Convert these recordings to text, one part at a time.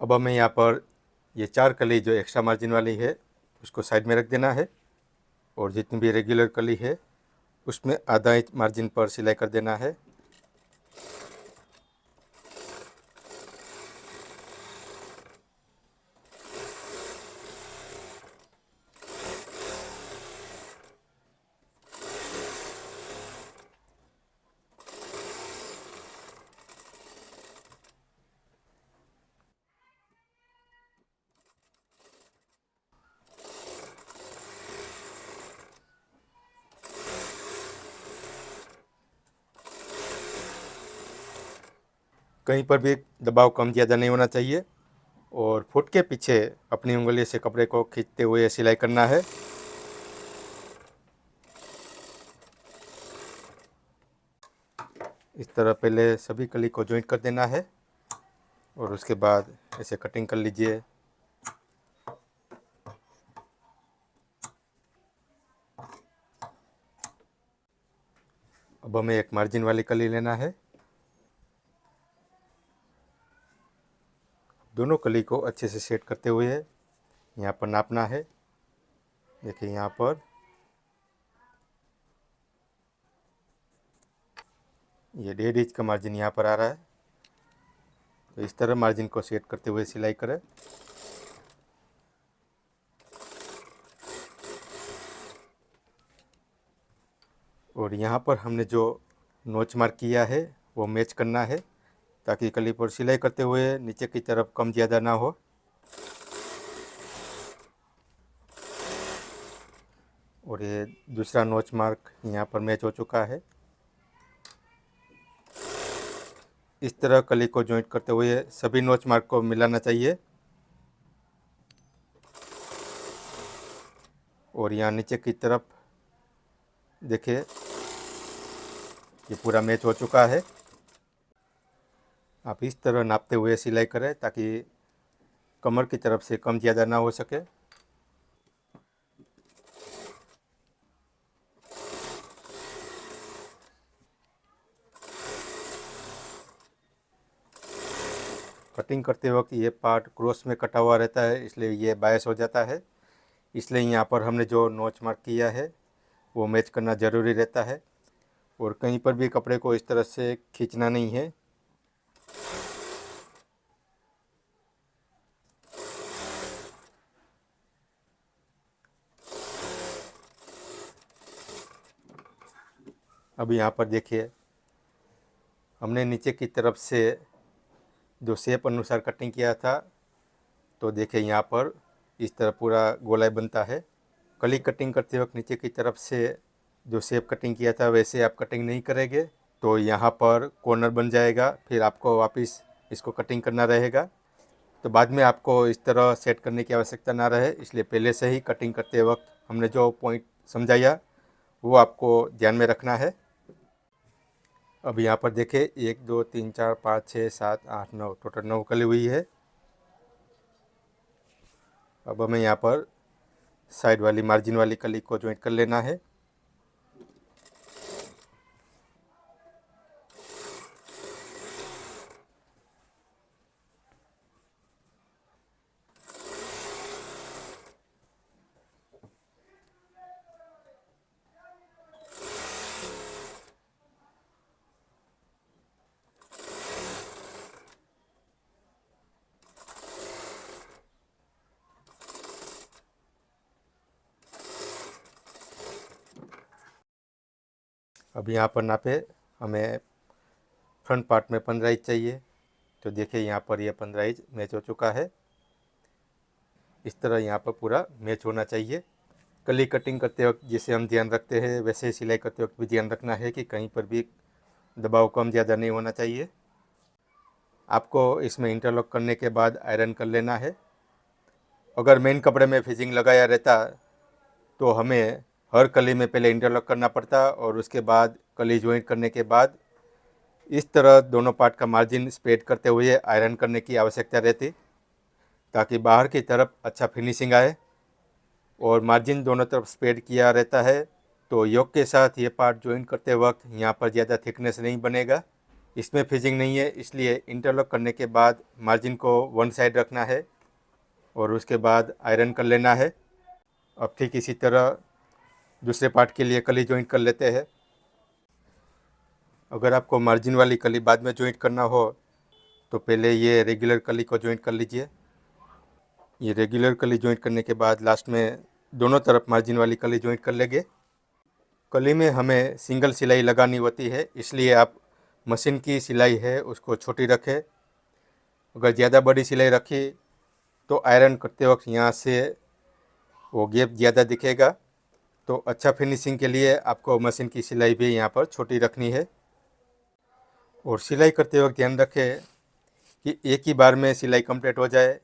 अब हमें यहाँ पर ये 4 कली जो एक्स्ट्रा मार्जिन वाली है उसको साइड में रख देना है और जितनी भी रेगुलर कली है उसमें आधा इंच मार्जिन पर सिलाई कर देना है। कहीं पर भी दबाव कम ज़्यादा नहीं होना चाहिए और फुट के पीछे अपनी उंगली से कपड़े को खींचते हुए सिलाई करना है। इस तरह पहले सभी कली को जॉइंट कर देना है और उसके बाद ऐसे कटिंग कर लीजिए। अब हमें एक मार्जिन वाली कली लेना है। दोनों कली को अच्छे से सेट करते हुए यहाँ पर नापना है। देखिए यहाँ पर ये 1.5 इंच का मार्जिन यहाँ पर आ रहा है, तो इस तरह मार्जिन को सेट करते हुए सिलाई करें। और यहाँ पर हमने जो नोच मार्क किया है वो मैच करना है ताकि कली पर सिलाई करते हुए नीचे की तरफ कम ज़्यादा ना हो। और ये दूसरा नोच मार्क यहाँ पर मैच हो चुका है। इस तरह कली को जॉइंट करते हुए सभी नोच मार्क को मिलाना चाहिए और यहाँ नीचे की तरफ देखिए ये पूरा मैच हो चुका है। आप इस तरह नापते हुए सिलाई करें ताकि कमर की तरफ से कम ज़्यादा ना हो सके। कटिंग करते वक्त ये पार्ट क्रॉस में कटा हुआ रहता है, इसलिए ये बायस हो जाता है। इसलिए यहाँ पर हमने जो नोच मार्क किया है वो मैच करना ज़रूरी रहता है और कहीं पर भी कपड़े को इस तरह से खींचना नहीं है। अब यहाँ पर देखिए हमने नीचे की तरफ से जो शेप अनुसार कटिंग किया था, तो देखिए यहाँ पर इस तरह पूरा गोलाई बनता है। कली कटिंग करते वक्त नीचे की तरफ से जो शेप कटिंग किया था वैसे आप कटिंग नहीं करेंगे तो यहाँ पर कॉर्नर बन जाएगा, फिर आपको वापस इसको कटिंग करना रहेगा। तो बाद में आपको इस तरह सेट करने की आवश्यकता ना रहे, इसलिए पहले से ही कटिंग करते वक्त हमने जो पॉइंट समझाया वो आपको ध्यान में रखना है। अब यहाँ पर देखें 1 2 3 4 5 6 7 8 9 टोटल 9 कली हुई है। अब हमें यहाँ पर साइड वाली मार्जिन वाली कली को जॉइंट कर लेना है। अब यहाँ पर नापे हमें फ्रंट पार्ट में 15 इंच चाहिए, तो देखिए यहाँ पर ये 15 इंच मैच हो चुका है। इस तरह यहाँ पर पूरा मैच होना चाहिए। कली कटिंग करते वक्त जिसे हम ध्यान रखते हैं वैसे ही सिलाई करते वक्त भी ध्यान रखना है कि कहीं पर भी दबाव कम ज़्यादा नहीं होना चाहिए। आपको इसमें इंटरलॉक करने के बाद आयरन कर लेना है। अगर मेन कपड़े में फिजिंग लगाया रहता तो हमें हर कली में पहले इंटरलॉक करना पड़ता और उसके बाद कली ज्वाइंट करने के बाद इस तरह दोनों पार्ट का मार्जिन स्प्रेड करते हुए आयरन करने की आवश्यकता रहती ताकि बाहर की तरफ अच्छा फिनिशिंग आए। और मार्जिन दोनों तरफ स्प्रेड किया रहता है तो योक के साथ ये पार्ट ज्वाइंट करते वक्त यहाँ पर ज़्यादा थिकनेस नहीं बनेगा इसमें फिजिंग नहीं है, इसलिए इंटरलॉक करने के बाद मार्जिन को वन साइड रखना है और उसके बाद आयरन कर लेना है। अब ठीक इसी तरह दूसरे पार्ट के लिए कली जॉइंट कर लेते हैं। अगर आपको मार्जिन वाली कली बाद में जॉइंट करना हो तो पहले ये रेगुलर कली को जॉइंट कर लीजिए। ये रेगुलर कली जॉइंट करने के बाद लास्ट में दोनों तरफ मार्जिन वाली कली जॉइंट कर लेंगे। कली में हमें सिंगल सिलाई लगानी होती है, इसलिए आप मशीन की सिलाई है उसको छोटी रखें। अगर ज़्यादा बड़ी सिलाई रखी तो आयरन करते वक्त यहाँ से वो गैप ज़्यादा दिखेगा। तो अच्छा फिनिशिंग के लिए आपको मशीन की सिलाई भी यहाँ पर छोटी रखनी है। और सिलाई करते वक्त ध्यान रखें कि एक ही बार में सिलाई कंप्लीट हो जाए,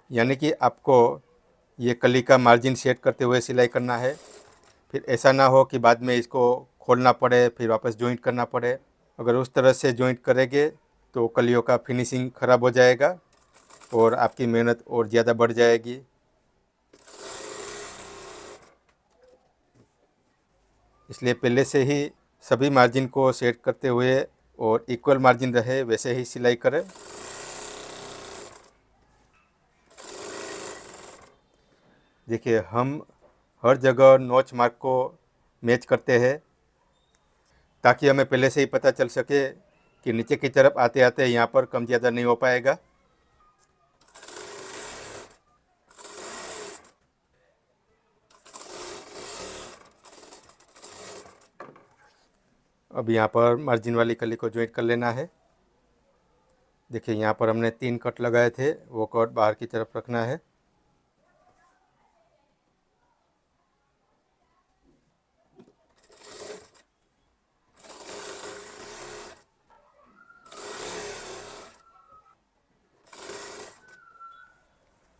यानी कि आपको ये कली का मार्जिन सेट करते हुए सिलाई करना है। फिर ऐसा ना हो कि बाद में इसको खोलना पड़े फिर वापस जॉइंट करना पड़े। अगर उस तरह से जॉइंट करेंगे तो कलियों का फिनिशिंग ख़राब हो जाएगा और आपकी मेहनत और ज़्यादा बढ़ जाएगी। इसलिए पहले से ही सभी मार्जिन को सेट करते हुए और इक्वल मार्जिन रहे वैसे ही सिलाई करें। देखिए, हम हर जगह नोच मार्क को मैच करते हैं ताकि हमें पहले से ही पता चल सके कि नीचे की तरफ आते आते यहाँ पर कम ज़्यादा नहीं हो पाएगा। अब यहाँ पर मार्जिन वाली कली को जॉइंट कर लेना है। देखिए, यहाँ पर हमने 3 कट लगाए थे, वो कट बाहर की तरफ रखना है।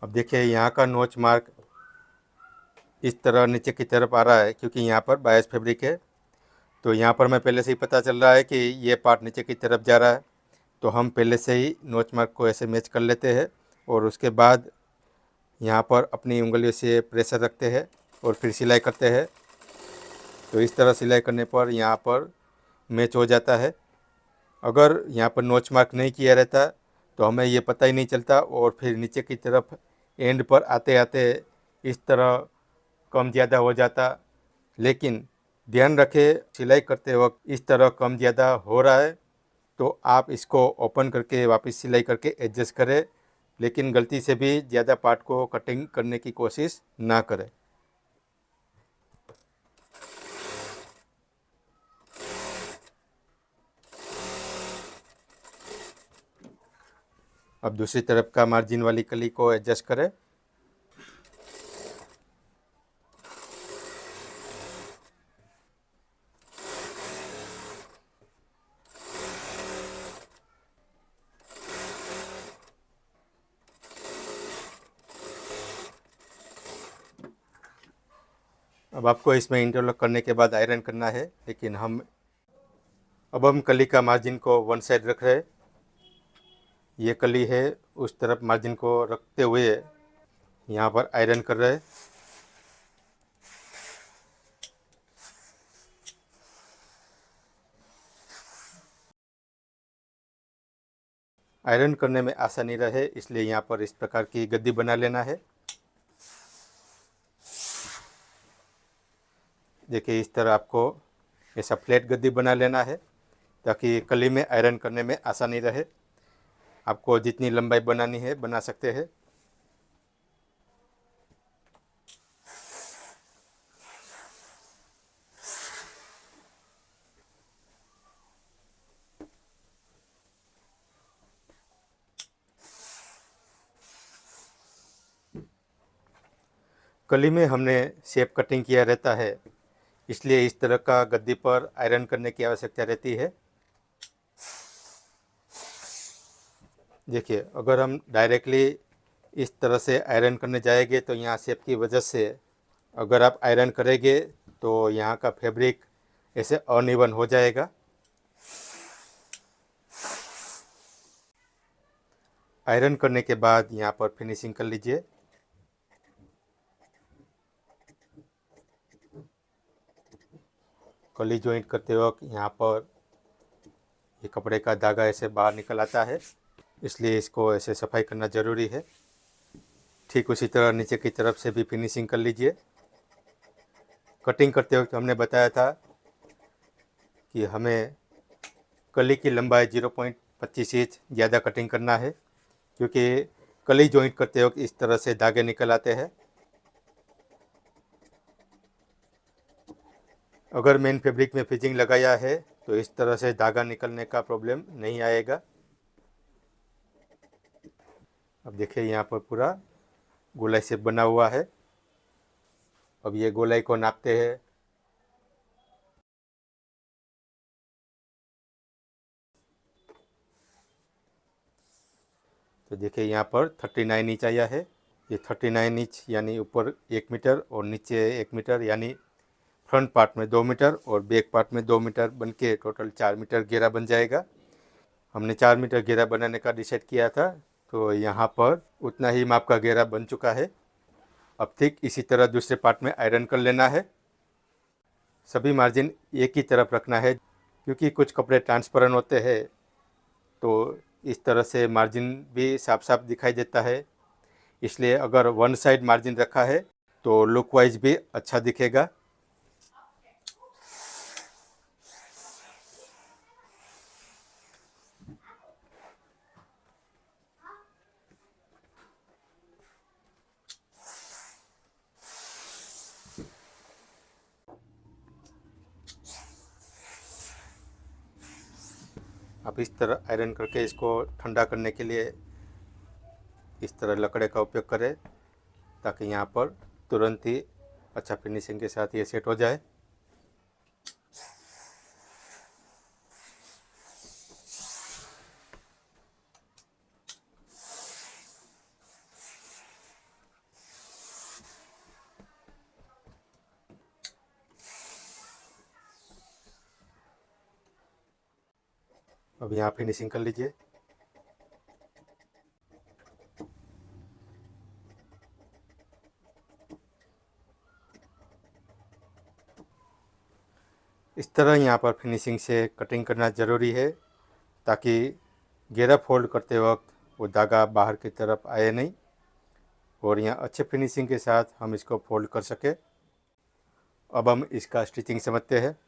अब देखिए, यहाँ का नोच मार्क इस तरह नीचे की तरफ आ रहा है क्योंकि यहाँ पर बायस फैब्रिक है। तो यहाँ पर हमें पहले से ही पता चल रहा है कि ये पार्ट नीचे की तरफ जा रहा है। तो हम पहले से ही नोच मार्क को ऐसे मैच कर लेते हैं और उसके बाद यहाँ पर अपनी उंगलियों से प्रेशर रखते हैं और फिर सिलाई करते हैं। तो इस तरह सिलाई करने पर यहाँ पर मैच हो जाता है। अगर यहाँ पर नोच मार्क नहीं किया रहता तो हमें ये पता ही नहीं चलता और फिर नीचे की तरफ एंड पर आते आते इस तरह कम ज़्यादा हो जाता। लेकिन ध्यान रखें, सिलाई करते वक्त इस तरह कम ज़्यादा हो रहा है तो आप इसको ओपन करके वापस सिलाई करके एडजस्ट करें, लेकिन गलती से भी ज़्यादा पार्ट को कटिंग करने की कोशिश ना करें। अब दूसरी तरफ का मार्जिन वाली कली को एडजस्ट करें। अब आपको इसमें इंटरलॉक करने के बाद आयरन करना है, लेकिन हम कली का मार्जिन को वन साइड रख रहे हैं। ये कली है, उस तरफ मार्जिन को रखते हुए यहाँ पर आयरन कर रहे हैं। आयरन करने में आसानी रहे इसलिए यहाँ पर इस प्रकार की गद्दी बना लेना है। देखिए, इस तरह आपको ऐसा फ्लैट गद्दी बना लेना है ताकि कली में आयरन करने में आसानी रहे। आपको जितनी लंबाई बनानी है बना सकते हैं। कली में हमने शेप कटिंग किया रहता है, इसलिए इस तरह का गद्दी पर आयरन करने की आवश्यकता रहती है। देखिए, अगर हम डायरेक्टली इस तरह से आयरन करने जाएंगे तो यहाँ शेप की वजह से अगर आप आयरन करेंगे तो यहाँ का फैब्रिक ऐसे अनइवन हो जाएगा। आयरन करने के बाद यहाँ पर फिनिशिंग कर लीजिए। कली जॉइंट करते वक्त यहाँ पर ये कपड़े का धागा ऐसे बाहर निकल आता है, इसलिए इसको ऐसे सफाई करना ज़रूरी है। ठीक उसी तरह नीचे की तरफ से भी फिनिशिंग कर लीजिए। कटिंग करते वक्त हमने बताया था कि हमें कली की लंबाई 0.25 इंच ज़्यादा कटिंग करना है, क्योंकि कली जॉइंट करते वक्त इस तरह से धागे निकल आते हैं। अगर मेन फैब्रिक में फिजिंग लगाया है तो इस तरह से धागा निकलने का प्रॉब्लम नहीं आएगा। अब देखिए यहाँ पर पूरा गोलाई शेप बना हुआ है। अब ये गोलाई को नापते हैं। तो देखिए यहाँ पर 39 इंच आया है। ये 39 इंच यानी ऊपर 1 मीटर और नीचे 1 मीटर, यानी फ्रंट पार्ट में 2 मीटर और बैक पार्ट में 2 मीटर बन के टोटल 4 मीटर घेरा बन जाएगा। हमने 4 मीटर घेरा बनाने का डिसाइड किया था, तो यहाँ पर उतना ही माप का घेरा बन चुका है। अब ठीक इसी तरह दूसरे पार्ट में आयरन कर लेना है। सभी मार्जिन एक ही तरफ रखना है, क्योंकि कुछ कपड़े ट्रांसपेरेंट होते हैं तो इस तरह से मार्जिन भी साफ साफ दिखाई देता है। इसलिए अगर वन साइड मार्जिन रखा है तो लुक वाइज भी अच्छा दिखेगा। आप इस तरह आयरन करके इसको ठंडा करने के लिए इस तरह लकड़े का उपयोग करें, ताकि यहाँ पर तुरंत ही अच्छा फिनिशिंग के साथ ये सेट हो जाए। अब यहाँ फिनिशिंग कर लीजिए। इस तरह यहाँ पर फिनिशिंग से कटिंग करना ज़रूरी है, ताकि घेरा फोल्ड करते वक्त वो धागा बाहर की तरफ आए नहीं और यहाँ अच्छे फिनिशिंग के साथ हम इसको फोल्ड कर सकें। अब हम इसका स्टिचिंग समझते हैं।